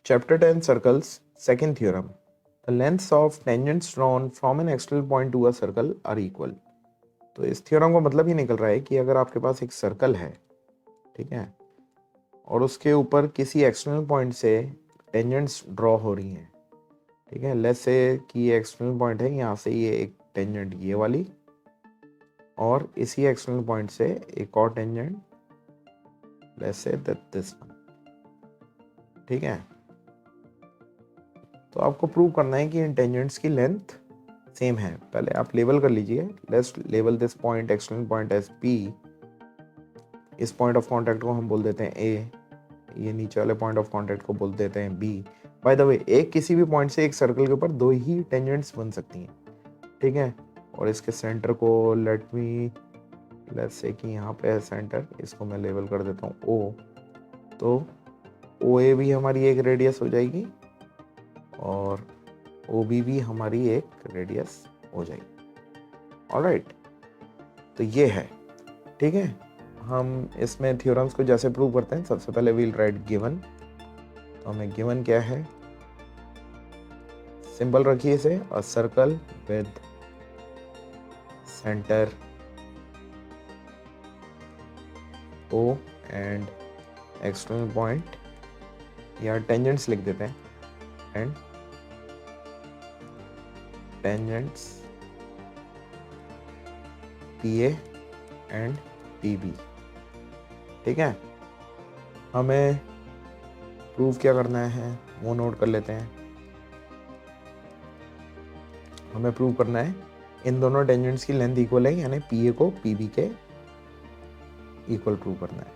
Chapter 10 Circles, second theorem. The lengths of tangents drawn from an external point to a circle are equal. तो इस theorem का मतलब ये निकल रहा है कि अगर आपके पास एक सर्कल है, ठीक है, और उसके ऊपर किसी एक्सटर्नल पॉइंट से टेंजेंट्स ड्रॉ हो रही हैं, ठीक है, लेट्स से कि ये एक्सटर्नल पॉइंट है, यहाँ से ये एक टेंजेंट ये वाली, और इसी एक्सटर्नल पॉइंट से एक और tangent, let's say this one, ठीक है। तो आपको प्रूव करना है कि इन टेंजेंट्स की लेंथ सेम है। पहले आप लेबल कर लीजिए। Let's label this point, external point as P. इस पॉइंट ऑफ कांटेक्ट को हम बोल देते हैं ए, ये नीचे वाले पॉइंट ऑफ कांटेक्ट को बोल देते हैं बी। बाय द वे, एक किसी भी पॉइंट से एक सर्कल के ऊपर दो ही टेंजेंट्स बन सकती हैं, ठीक है। और इसके सेंटर को लेट्स से कि यहाँ पे है सेंटर, इसको मैं लेबल कर देता हूँ ओ। तो ओ ए भी हमारी एक रेडियस हो जाएगी और ओ बी भी हमारी एक रेडियस हो जाएगी। ऑलराइट, तो ये है, ठीक है। हम इसमें थ्योरम्स को जैसे प्रूव करते हैं, सबसे पहले वील राइट गिवन। तो हमें गिवन क्या है, सिंपल रखिए इसे, a circle with centre O and external point, या टेंजेंट्स लिख देते हैं, and tangents P A and P B, ठीक है। हमें प्रूव क्या करना है वो नोट कर लेते हैं। हमें प्रूव करना है इन दोनों टेंजेंट्स की लेंथ इक्वल है, यानी पी ए को पी बी के इक्वल प्रूव करना है।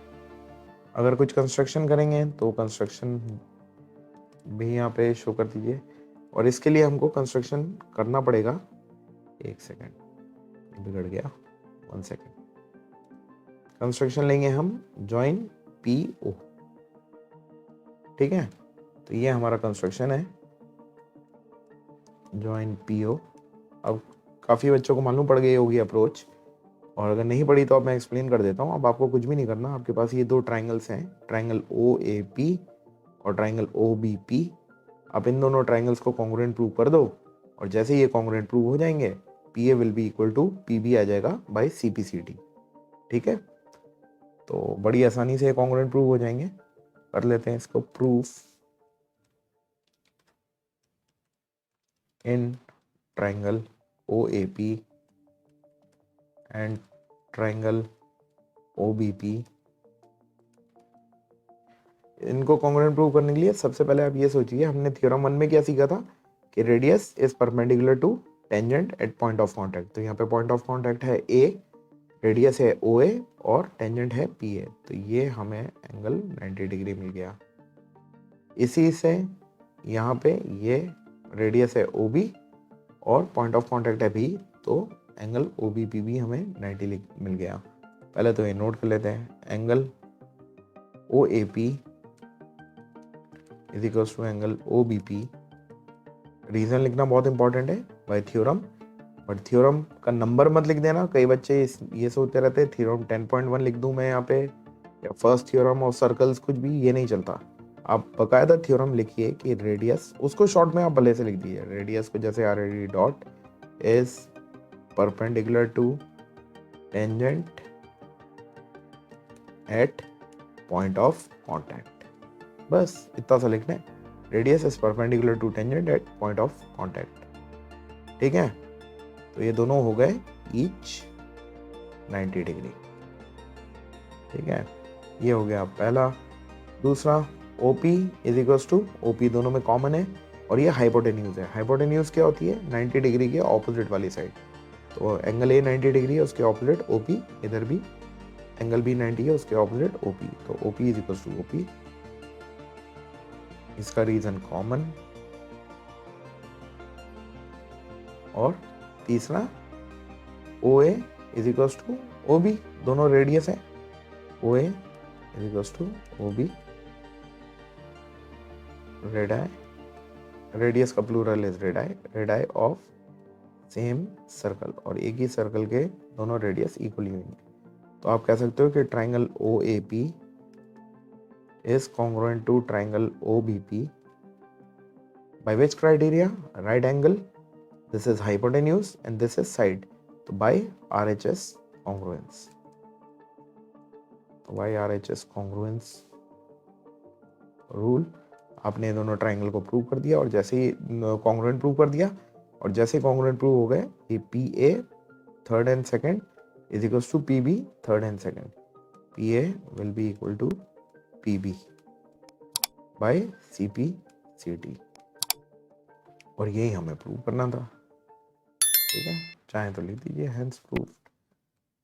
अगर कुछ कंस्ट्रक्शन करेंगे तो कंस्ट्रक्शन भी यहाँ पे शो कर दीजिए, और इसके लिए हमको कंस्ट्रक्शन करना पड़ेगा। एक सेकेंड, बिगड़ गया, 1 सेकेंड। कंस्ट्रक्शन लेंगे हम जॉइन पी ओ, ठीक है। तो ये हमारा कंस्ट्रक्शन है, जॉइन पी ओ। अब काफ़ी बच्चों को मालूम पड़ गई होगी अप्रोच, और अगर नहीं पड़ी तो अब मैं एक्सप्लेन कर देता हूँ। अब आपको कुछ भी नहीं करना, आपके पास ये दो ट्राइंगल्स हैं, ट्राइंगल ओ ए पी और ट्राइंगल ओ बी पी। आप इन दोनों ट्राइंगल्स को कॉन्ग्रुएंट प्रूव कर दो, और जैसे ये कॉन्ग्रुएंट प्रूव हो जाएंगे, P A will be equal to P B आ जाएगा by C P C T, ठीक है। तो बड़ी आसानी से कॉन्ग्रुएंट प्रूव हो जाएंगे। कर लेते हैं इसको proof in triangle O A P and triangle O B P. इनको कॉन्ग्रुएंट प्रूव करने के लिए सबसे पहले आप ये सोचिए, हमने थ्योरम 1 में क्या सीखा था कि radius is perpendicular to tangent at point of contact. तो यहाँ पे पॉइंट ऑफ कांटेक्ट है ए, रेडियस है ओ ए और टेंजेंट है पी ए। तो ये हमें एंगल 90 डिग्री मिल गया। इसी से यहाँ पे ये रेडियस है ओ बी और पॉइंट ऑफ कांटेक्ट है बी, तो एंगल ओ बी पी भी हमें 90 मिल गया। पहले तो ये नोट कर लेते हैं, angle O A P is equals to angle O B P. Reason लिखना बहुत इंपॉर्टेंट है बाय थ्योरम, बट थ्योरम का नंबर मत लिख देना। कई बच्चे ये सोचते रहते हैं थ्योरम 10.1 लिख दूं मैं यहाँ पे, या फर्स्ट थ्योरम ऑफ सर्कल्स, कुछ भी ये नहीं चलता। आप बकायदा थ्योरम लिखिए कि रेडियस, उसको शॉर्ट में आप भले से लिख दीजिए, रेडियस को जैसे R D dot is perpendicular to tangent at point of contact. बस इतना सा लिखना है, radius is perpendicular to tangent at point of contact, ठीक है। तो ये दोनों हो गए ईच 90 डिग्री, ठीक है। ये हो गया पहला। दूसरा, OP is equals to OP दोनों में कॉमन है, और ये हाइपोटेन्यूज है। हाइपोटेन्यूज क्या होती है, 90 डिग्री के ऑपोजिट वाली साइड। तो एंगल ए 90 डिग्री है, उसके ऑपोजिट OP, इधर भी एंगल B 90 है, उसके ऑपोजिट OP। तो OP is equals to OP, इसका रीजन कॉमन। और तीसरा, OA is equals to OB, दोनों रेडियस है, OA is equals to OB, radii, radius का plural is radii, radii of same circle, और एक ही सर्कल के दोनों रेडियस इक्वली होंगे। तो आप कह सकते हो कि triangle OAP is congruent to triangle OBP by which criteria? Right angle, this is hypotenuse and this is side, तो by RHS congruence. तो by RHS congruence रूल आपने दोनों ट्राइंगल को प्रूव कर दिया, और जैसे ही कॉन्ग्रुएंट प्रूव कर दिया और जैसे कॉन्ग्रुएंट प्रूव हो गए, ये PA third and second is equals to PB third and second, PA will be equal to PB by CP CT, और यही हमें प्रूव करना था। ठीक है, चाहे तो लिख दीजिए hence proved,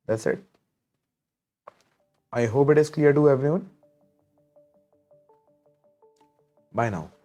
that's it. I hope it is clear to everyone. Bye now.